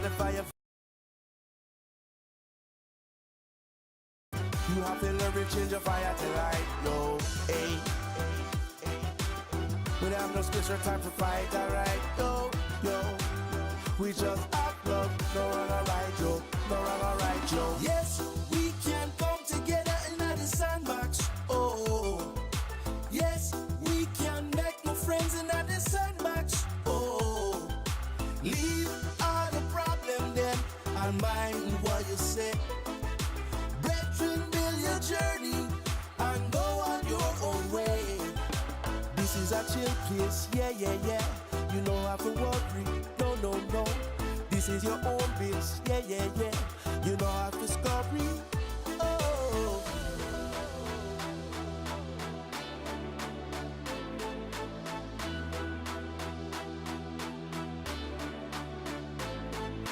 the fire. You have to learn to change your fire to light, yo. Hey. We don't have no space or time to fight, alright, yo. We just have love, no wrong or right, yo. No wrong or right, yo. Yes, we can come together in the sandbox. Oh, yes, we can make new friends in the sandbox. Oh, leave all the problem then and mind what you say. Brethren, build your journey and go on your own way. This is a chill place, yeah. You don't have to worry, no. This is your own base, yeah. You don't have to scurry, oh.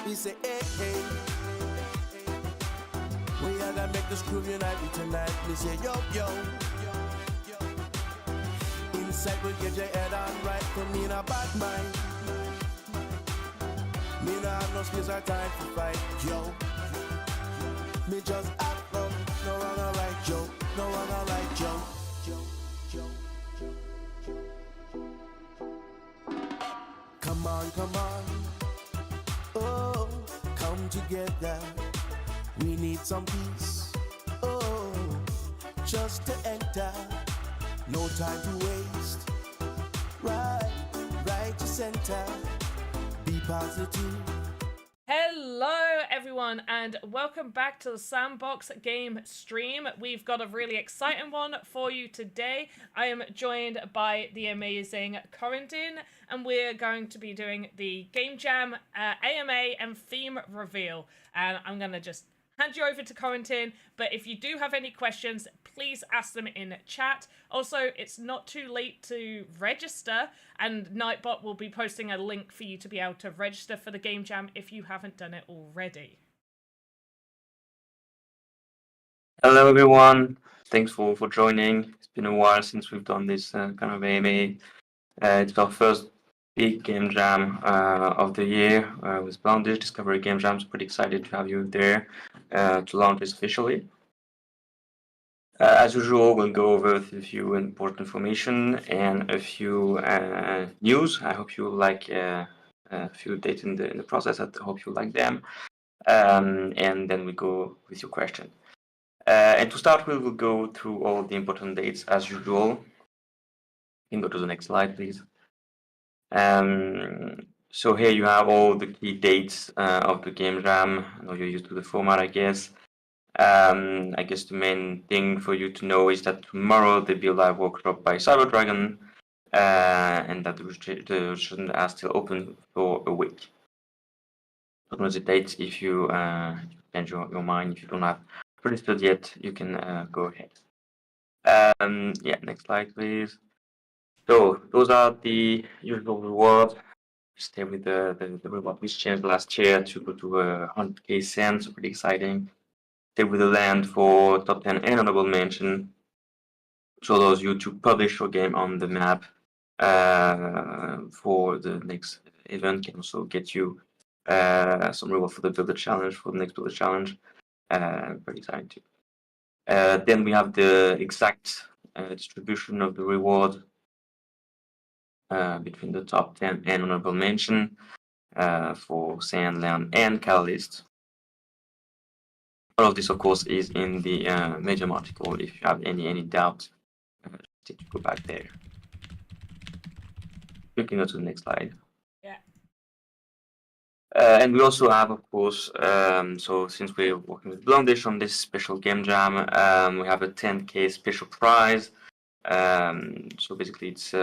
We say, hey. We are gonna make this crew unite tonight. We say, yo. Inside we get your head on right. For me in a bad mind. Me no have no space or time to fight, yo. Me just act up, no wrong or right, yo. No wrong or right, yo. Come on. Oh, come together. We need some peace. Oh, just to enter. No time to waste. Right to center. Be positive. Hello everyone and welcome back to the Sandbox Game stream. We've got a really exciting one for you today. I am joined by the amazing Corindin and we're going to be doing the Game Jam AMA and theme reveal. And I'm going to just hand you over to Corindin, but if you do have any questions, please ask them in chat. Also, it's not too late to register, and Nightbot will be posting a link for you to be able to register for the Game Jam if you haven't done it already. Hello everyone, thanks for joining. It's been a while since we've done this kind of AMA. It's our first big game jam of the year with Blondish Discovery Game Jam. So pretty excited to have you there to launch this officially. As usual, we'll go over a few important information and a few news. I hope you like a few dates in the process. I hope you like them. And then we go with your question. And to start with, we'll go through all the important dates as usual. You can go to the next slide, please. So here you have all the key dates of the Game Jam. I know you're used to the format, I guess. I guess the main thing for you to know is that tomorrow there'll be a live workshop by Cyber Dragon, and that the registrations are still open for a week. Don't hesitate if you change your mind. If you don't have registered yet, you can go ahead. Yeah, next slide, please. So those are the usual rewards. Stay with the reward which changed last year to go to 100k cents. So pretty exciting. Stay with the land for top 10 and honorable mention. Which allows you to publish your game on the map for the next event. Can also get you some reward for the Builder Challenge, for the next Builder Challenge. Pretty exciting too. Then we have the exact distribution of the reward between the top 10 and honorable mention for Sand, Land, and Catalyst. All of this, of course, is in the Medium article. If you have any doubt, just go back there. You can go to the next slide. Yeah. And we also have, of course, so since we're working with Blondish on this special game jam, we have a 10k special prize. So basically, it's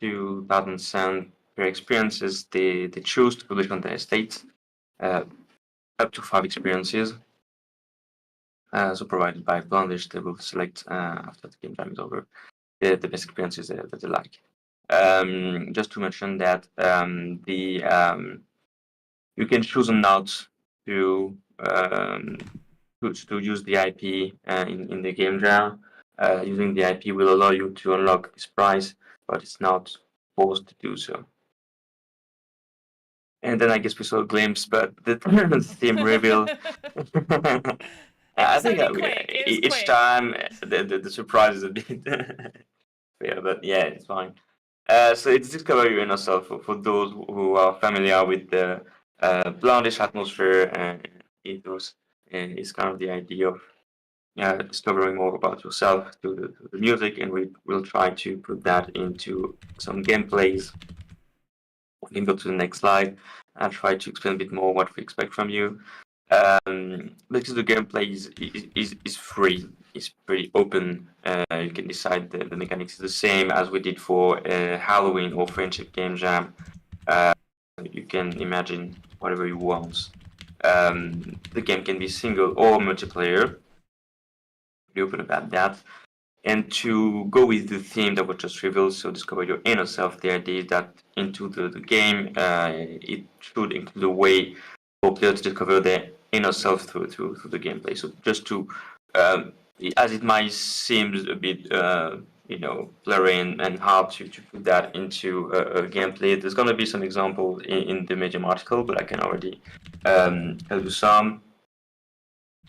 2,000 cents per experiences they choose to publish on their estate, up to 5 experiences. So provided by Blondish, they will select after the game jam is over the best experiences that they like. Just to mention that you can choose or not to use the IP in the game jam. Using the IP will allow you to unlock this prize, but it's not forced to do so. And then I guess we saw a glimpse, but the theme reveal. It I was think only quick. It was each quick. time the surprise is a bit fair, but yeah, it's fine. So it's discover your inner self for those who are familiar with the blondish atmosphere and ethos. And it's kind of the idea of discovering more about yourself through the music, and we will try to put that into some gameplays. We can go to the next slide and try to explain a bit more what we expect from you. Because the gameplay is free, it's pretty open. You can decide the mechanics is the same as we did for Halloween or Friendship Game Jam. You can imagine whatever you want. The game can be single or multiplayer. Be open about that. And to go with the theme that was just revealed, so discover your inner self, the idea is that into the game, it should include a way for players to discover their inner self through the gameplay. So just to, as it might seem a bit, blurry and hard to put that into a gameplay, there's going to be some examples in the Medium article, but I can already tell you some.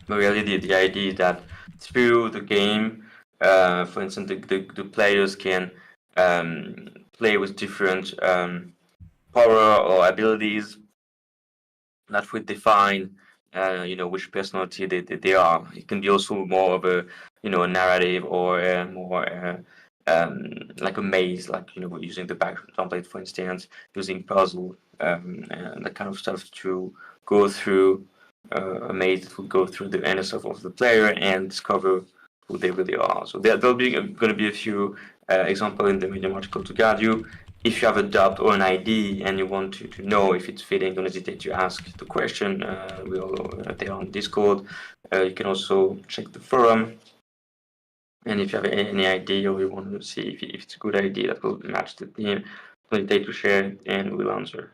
But really, the idea is that through the game, for instance, the players can play with different power or abilities that would define, which personality they are. It can be also more of a, a narrative or more like a maze, like, using the background template, for instance, using puzzle and that kind of stuff to go through a maze that will go through the inner self of the player and discover who they really are. So there'll be going to be a few examples in the Medium article to guide you. If you have a doubt or an ID and you want to know if it's fitting, don't hesitate to ask the question. We all there on Discord. You can also check the forum. And if you have any idea or you want to see if it's a good idea that will match the theme, don't hesitate to share it and we'll answer.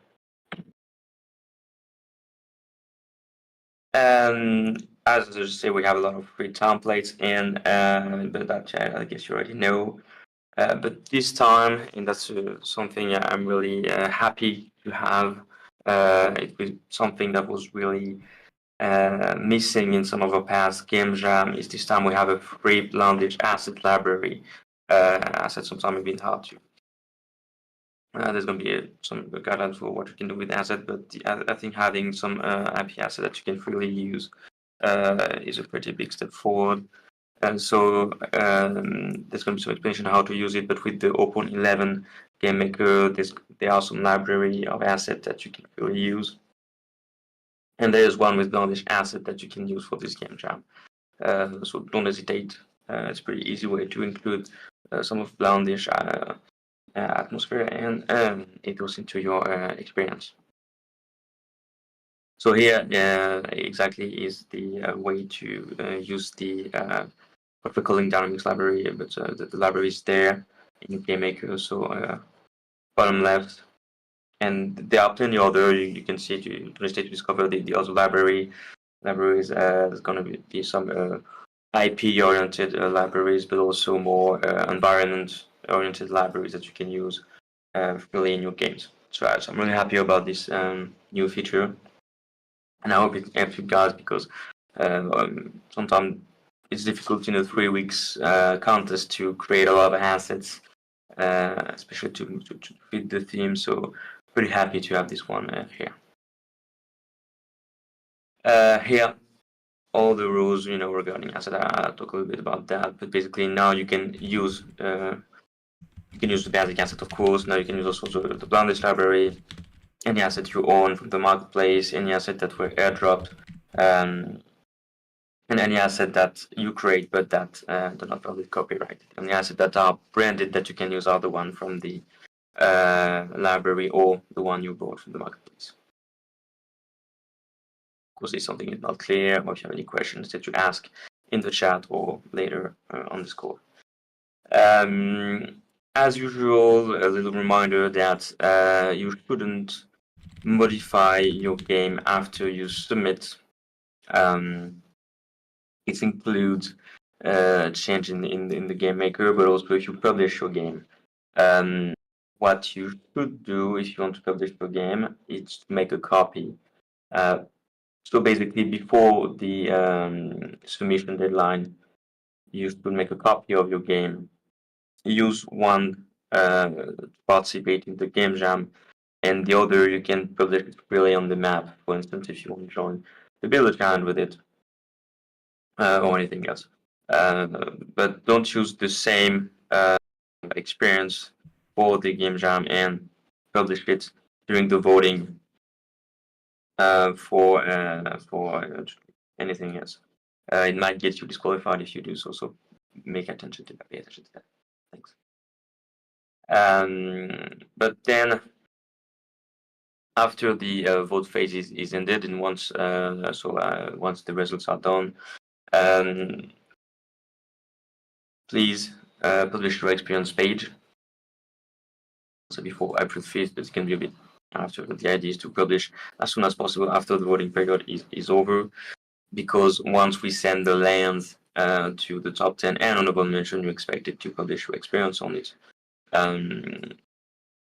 As I say, we have a lot of free templates, and but that I guess you already know. But this time, and that's something I'm really happy to have. It was something that was really missing in some of our past game jam. Is this time we have a free blondish asset library. Assets sometimes have been hard to. There's going to be some guidelines for what you can do with asset, but I think having some IP asset that you can freely use is a pretty big step forward. And so there's going to be some explanation how to use it, but with the Open 11 Game Maker, there are some library of assets that you can really use. And there's one with blondish asset that you can use for this game jam. So don't hesitate. It's a pretty easy way to include some of blondish atmosphere and it goes into your experience. So here exactly is the way to use the what we're calling dynamics library, but the library is there in Game Maker. So bottom left, and there are plenty other. You can see to discover the other library. Libraries there's going to be some IP oriented libraries, but also more environment oriented libraries that you can use really in your games. So I'm really happy about this new feature, and I hope it helps you guys because sometimes it's difficult in a 3 weeks contest to create a lot of assets, especially to fit the theme. So pretty happy to have this one here. Here, all the rules regarding asset. I'll talk a little bit about that. But basically, now you can use the basic asset, of course. Now you can use also the blondish library, any asset you own from the marketplace, any asset that were airdropped. And any asset that you create but that do not probably copyrighted. And the assets that are branded that you can use are the one from the library or the one you bought from the marketplace. Of course, if something is not clear or if you have any questions that you ask in the chat or later on this call. As usual, a little reminder that you shouldn't modify your game after you submit. It includes change in the game maker, but also if you publish your game. what you should do if you want to publish your game is to make a copy. So basically, before the submission deadline, you should make a copy of your game. Use one to participate in the game jam, and the other you can publish it freely on the map. For instance, if you want to join the builder challenge with it, or anything else. But don't use the same experience for the game jam and publish it during the voting for anything else. It might get you disqualified if you do so. So make attention to that. Pay attention to that. Thanks. But then after the vote phase is ended, and once once the results are done, please publish your experience page. So before April 5th, but it can be a bit after. But the idea is to publish as soon as possible after the voting period is over, because once we send the lands to the top 10 and honorable mention, you expect it to publish your experience on it. Of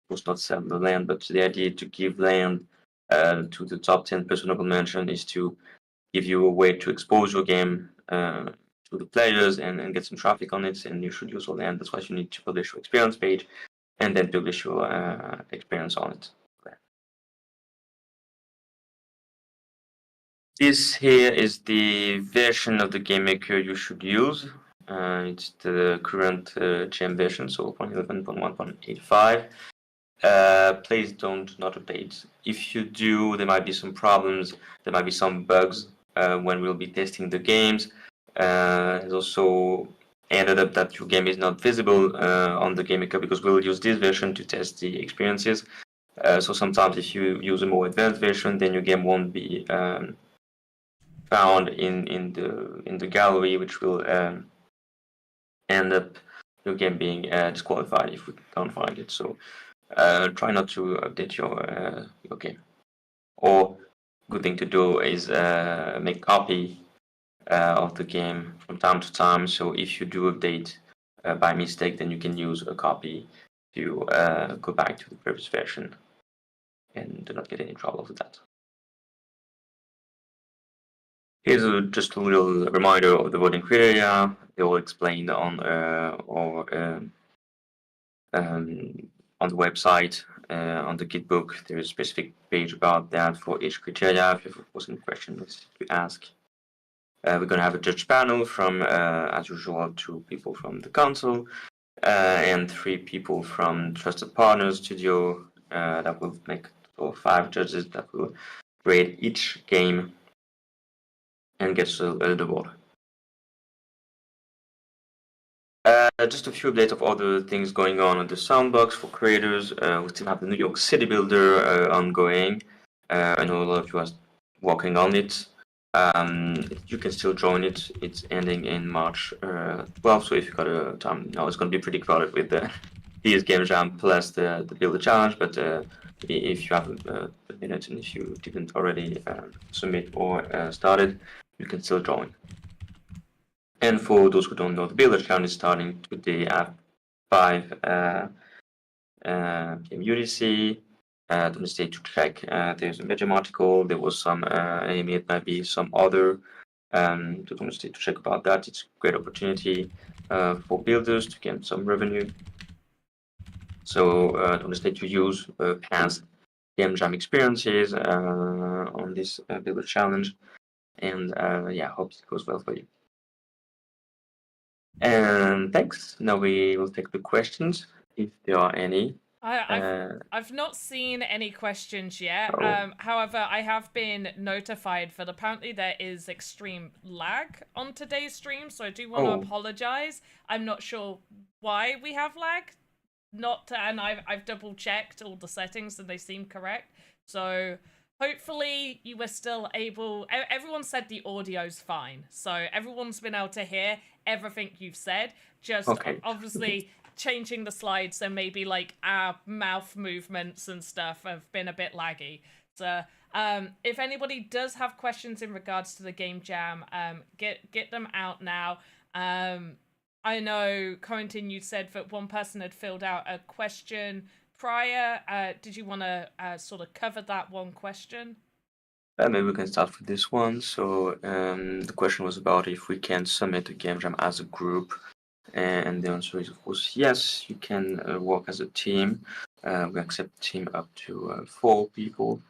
course, not sell the land, but the idea to give land to the top 10 plus honorable mention is to give you a way to expose your game to the players and get some traffic on it, and you should use all land. That's why you need to publish your experience page and then publish your experience on it. This here is the version of the Game Maker you should use. It's the current GM version, so 1.11.1.85. Please don't not update. If you do, there might be some problems. There might be some bugs when we'll be testing the games. It's also ended up that your game is not visible on the Game Maker because we'll use this version to test the experiences. So sometimes if you use a more advanced version, then your game won't be found in the gallery, which will end up your game being disqualified if we can't find it. So try not to update your game. Or good thing to do is make copy of the game from time to time. So if you do update by mistake, then you can use a copy to go back to the previous version and do not get any trouble with that. Here's just a little reminder of the voting criteria. They all explained on the website, on the Gitbook. There is a specific page about that for each criteria. If you have any questions to ask. We're going to have a judge panel from, as usual, 2 people from the council and 3 people from Trusted Partners Studio. That will make 5 judges that will grade each game and get the board. Just a few updates of other things going on at the Sandbox for creators. We still have the New York City Builder ongoing. I know a lot of you are working on it. You can still join it. It's ending in March 12th, so if you've got a time, now it's going to be pretty crowded with the PS Game Jam plus the Builder Challenge, but if you have a minute and if you didn't already submit or started, you can still join. And for those who don't know, the Builder Challenge is starting today at 5 p.m. UTC. Don't hesitate to check. There's a Medium article. There was some it might be some other. Don't hesitate to check about that. It's a great opportunity for builders to get some revenue. So don't hesitate to use past Game Jam experiences on this Builder Challenge. And yeah, hope it goes well for you. And thanks. Now we will take the questions if there are any. I've not seen any questions yet. However, I have been notified that apparently there is extreme lag on today's stream, so I do want to apologize. I'm not sure why we have lag. And I've double checked all the settings and they seem correct. So hopefully you were still able. Everyone said the audio's fine, so everyone's been able to hear everything you've said. Just obviously changing the slides, so maybe like our mouth movements and stuff have been a bit laggy. So if anybody does have questions in regards to the game jam, get them out now. I know, Corentin, you said that one person had filled out a question prior? Did you want to sort of cover that one question? Maybe we can start with this one. So the question was about if we can submit a game jam as a group, and the answer is of course yes. You can work as a team. We accept team up to 4 people.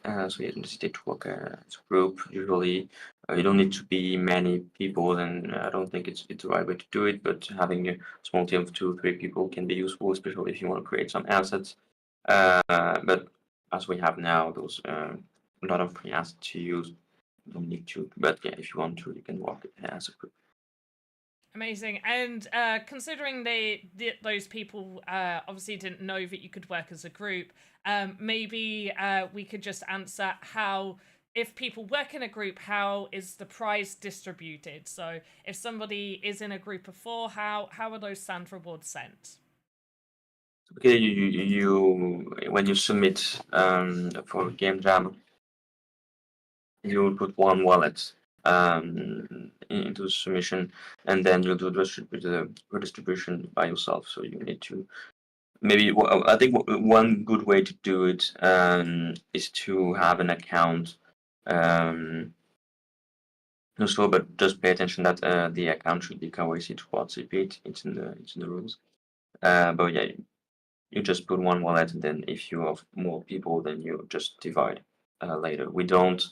So you don't need to work as a group. Usually, you don't need to be many people, and I don't think it's the right way to do it. But having a small team of 2, 3 people can be useful, especially if you want to create some assets. But as we have now, those a lot of free assets to use. You don't need to, but yeah, if you want to, you can work as a group. Amazing. And considering those people obviously didn't know that you could work as a group, maybe we could just answer how, if people work in a group, how is the prize distributed? So if somebody is in a group of 4, how are those sand rewards sent? Okay, you when you submit for a game jam, you will put 1 wallet into the submission, and then you'll do the redistribution by yourself. So you need to maybe I think one good way to do it is to have an account. So, but just pay attention that the account should be KYC towards it. It's in the rules. But yeah, you just put 1 wallet, and then if you have more people, then you just divide later. We don't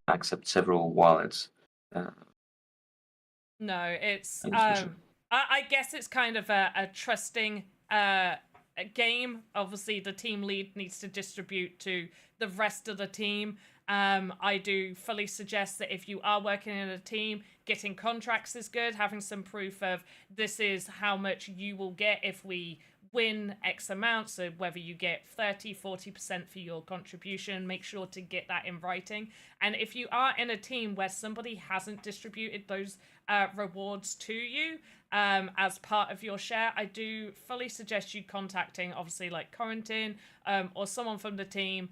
accept several wallets. No, it's In I guess it's kind of a trusting a game. Obviously the team lead needs to distribute to the rest of the team. I do fully suggest that if you are working in a team, getting contracts is good. Having some proof of this is how much you will get if we win X amount. So whether you get 30-40% for your contribution, make sure to get that in writing. And if you are in a team where somebody hasn't distributed those rewards to you as part of your share, I do fully suggest you contacting obviously like Corentin or someone from the team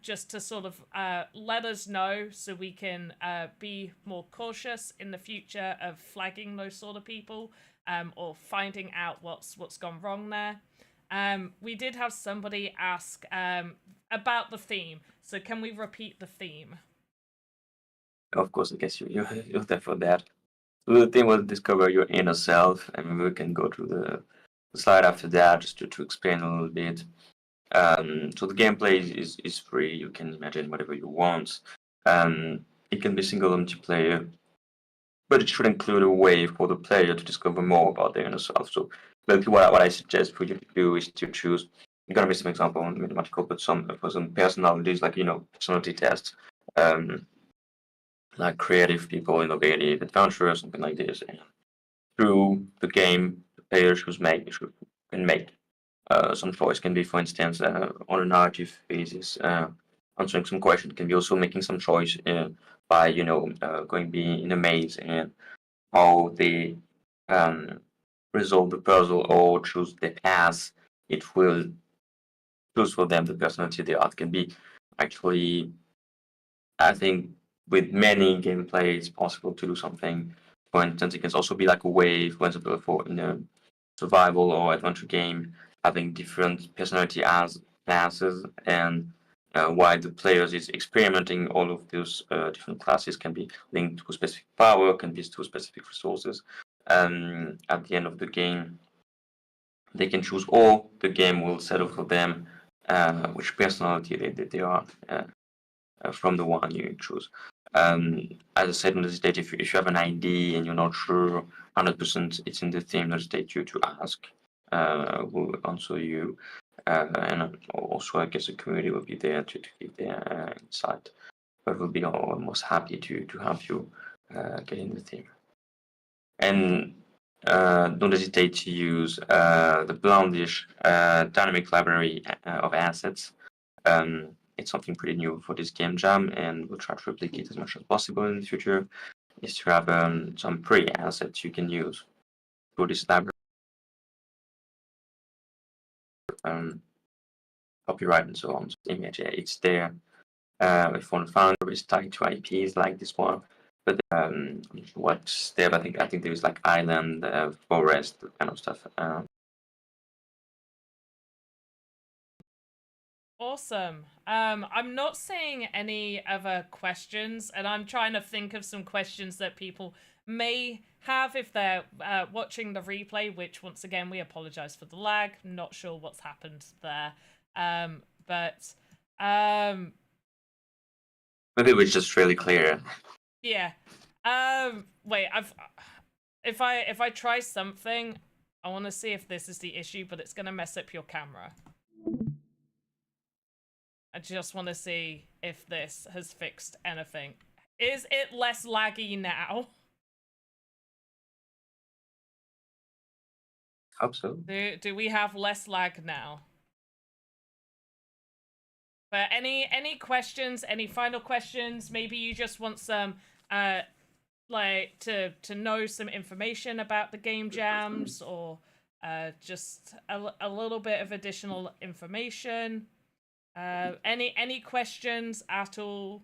just to sort of let us know so we can be more cautious in the future of flagging those sort of people or finding out what's gone wrong there. We did have somebody ask about the theme, so can we repeat the theme? Of course, I guess you're there for that. So the thing was discover your inner self, and we can go to the slide after that just to explain a little bit. So the gameplay is free. You can imagine whatever you want. It can be single multiplayer, but it should include a way for the player to discover more about their inner self. So basically, what I suggest for you to do is to choose. I'm gonna make some example on mathematical, but for some personalities, like personality tests, like creative people, innovative, adventurous, something like this. And through the game, the players can make some choice. Can be, for instance, on a narrative basis, answering some question. Can be also making some choice by going be in a maze and how they resolve the puzzle or choose the path. It will choose for them the personality they are. It can be actually, I think, with many gameplay, it's possible to do something. For instance, it can also be like a way, for example, for in a survival or adventure game, having different personality as classes, and while the players is experimenting all of those different classes can be linked to a specific power, can be to specific resources. At the end of the game, they can choose, or the game will settle for them which personality they are from the one you choose. As I said on the stage, if you have an ID and you're not sure 100% it's in the theme, not state you to ask. Will answer you, and also I guess the community will be there to give their insight. But we'll be almost happy to help you get in the theme. And don't hesitate to use the Blondish dynamic library of assets. It's something pretty new for this game jam, and we'll try to replicate as much as possible in the future. Is to have some pre-assets you can use for this library. Copyright and so on. So the image, yeah, it's there. If you want to find it's tied to IPs like this one, but what's there? I think there is like island, forest, kind of stuff. Awesome. I'm not seeing any other questions, and I'm trying to think of some questions that people may have if they're watching the replay, which, once again, we apologize for the lag. Not sure what's happened there. But Maybe it was just really clear. yeah. Wait, if I try something, I want to see if this is the issue, but it's gonna mess up your camera. I just want to see if this has fixed anything. Is it less laggy now? Hope so. Do we have less lag now? But any questions? Any final questions? Maybe you just want some like to know some information about the game jams, or just a little bit of additional information. Any questions at all?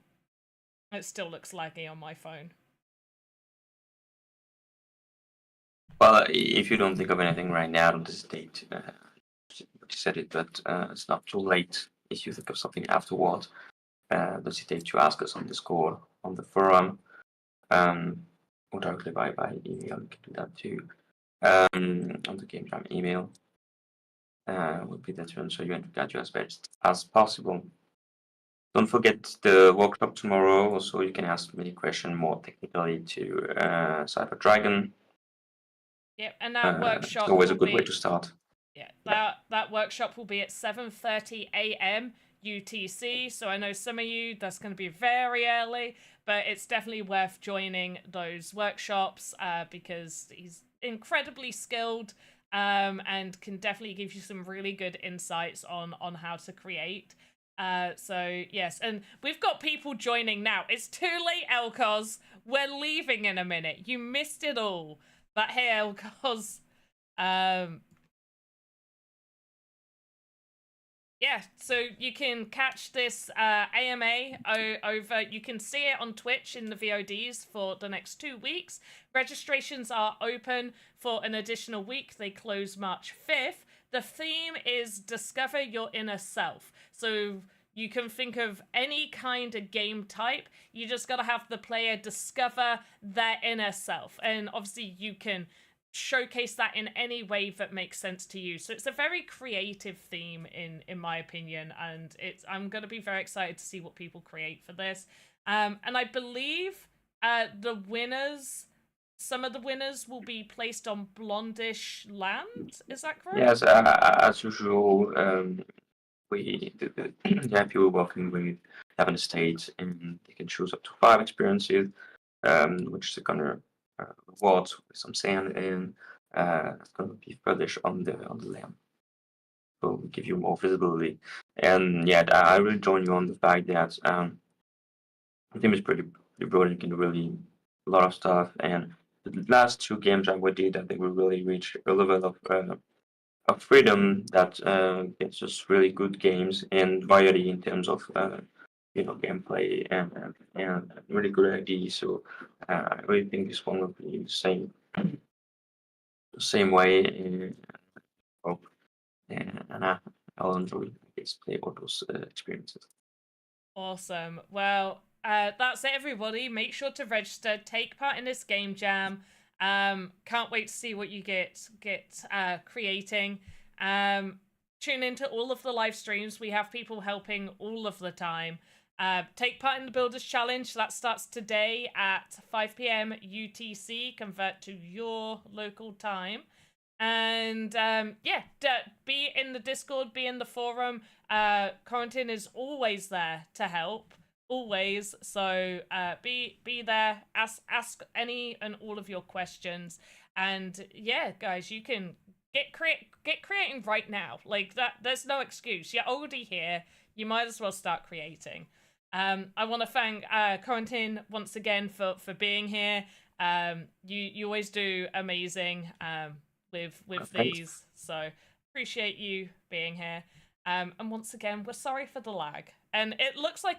It still looks laggy on my phone. Well, if you don't think of anything right now, don't hesitate. You said it, but it's not too late. If you think of something afterward, don't hesitate to ask us on Discord, on the forum, or directly by email. You can do that too. On the Game Jam email. We'll be there to answer you and to guide you as best as possible. Don't forget the workshop tomorrow. Also, you can ask many questions more technically to Cyber Dragon. Yep, and that workshop It's always a will good be, way to start. Yeah, that workshop will be at 7:30 a.m. UTC. So I know some of you, that's going to be very early, but it's definitely worth joining those workshops because he's incredibly skilled and can definitely give you some really good insights on how to create. So yes, and we've got people joining now. It's too late, Elcos. We're leaving in a minute. You missed it all. But hey, Elcos, yeah, so you can catch this AMA over. You can see it on Twitch in the VODs for the next 2 weeks. Registrations are open for an additional week. They close March 5th. The theme is Discover Your Inner Self. So you can think of any kind of game type. You just got to have the player discover their inner self. And obviously you can showcase that in any way that makes sense to you. So it's a very creative theme in my opinion, and I'm going to be very excited to see what people create for this. And I believe some of the winners will be placed on Blondish Land. Is that correct? Yes, as usual, yeah, people working with have on the stage, and they can choose up to 5 experiences, which they're gonna reward with some sand, and it's gonna be published on the land, so we give you more visibility. And yeah, I really join you on the fact that the team is pretty broad. You can do really a lot of stuff, and the last 2 games that we did, I think we really reached a level of freedom that gets us really good games and variety in terms of gameplay and really good ideas. So I really think this one will be the same way. Hope and I'll enjoy this play all those experiences. Awesome. Well, that's it, everybody. Make sure to register, take part in this game jam. Can't wait to see what you get creating. Tune into all of the live streams. We have people helping all of the time. Take part in the Builders Challenge. That starts today at 5 p.m. UTC. Convert to your local time. And yeah, be in the Discord, be in the forum. Quarantine is always there to help. Always. So be there. Ask any and all of your questions. And yeah, guys, you can get creating right now. Like that, there's no excuse. You're already here. You might as well start creating. I want to thank Quarantine once again for being here. You always do amazing with these. So appreciate you being here. And once again, we're sorry for the lag. And it looks like